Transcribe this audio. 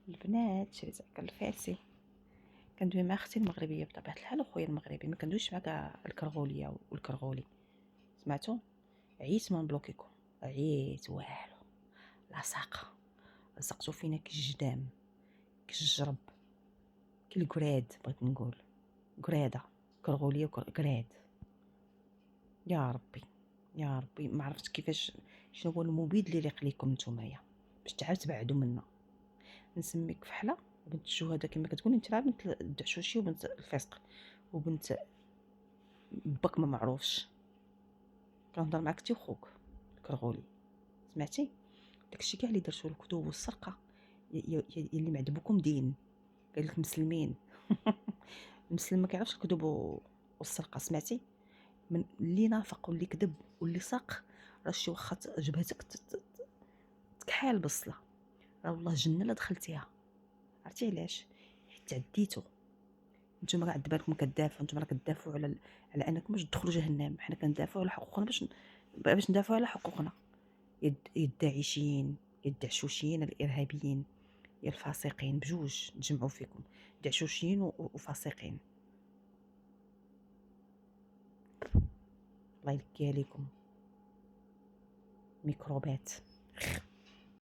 البنات شريت الفارسي. كندوي مع اختي المغربيه بطبيعه الحال، وخويا المغربي. ما كندويش مع كاع الكرغوليه والكرغولي. سمعتو؟ عييت من بلوكيكم، عييت والو. لاصاقه لصقتو فينا كالجدام، كالجرب، كالكراد. بغيت نقول كراده، كرغوليه وكراد. يا ربي يا ربي، ما عرفت كيفاش، شنو هو المبيد اللي يليق ليكم نتومايا باش تعاود تبعدوا منا. نسميك فحله بنت الشهداء كما كتقولي انت، راه بنت الدعشوشي وبنت الفسق وبنت باك ما معروفش. كنهضر معاك انت وخوك الكرغولي، سمعتي؟ داكشي كاع اللي درتو الكذوب والسرقه اللي معذبوكم دين. قال لك مسلمين. المسلم ما كيعرفش الكذوب والسرقه، سمعتي؟ من اللي نافق واللي كذب واللي ساق، راه شي واخا جبهتك تكحال بصله، راه والله جنه لا دخلتيها. عرفتي علاش؟ حيت تعديتو. نتوما راه بالكم كدافعوا، نتوما راه كدافعوا على انكم باش تدخلوا جهنم. حنا كندافعوا على حقوقنا باش ندافعوا على حقوقنا. يا الداعشين، يا الدعشوشيين الارهابيين، يا الفاسقين، بجوج تجمعوا فيكم، دعشوشيين وفاسقين. الله يلقي عليكم ميكروبات.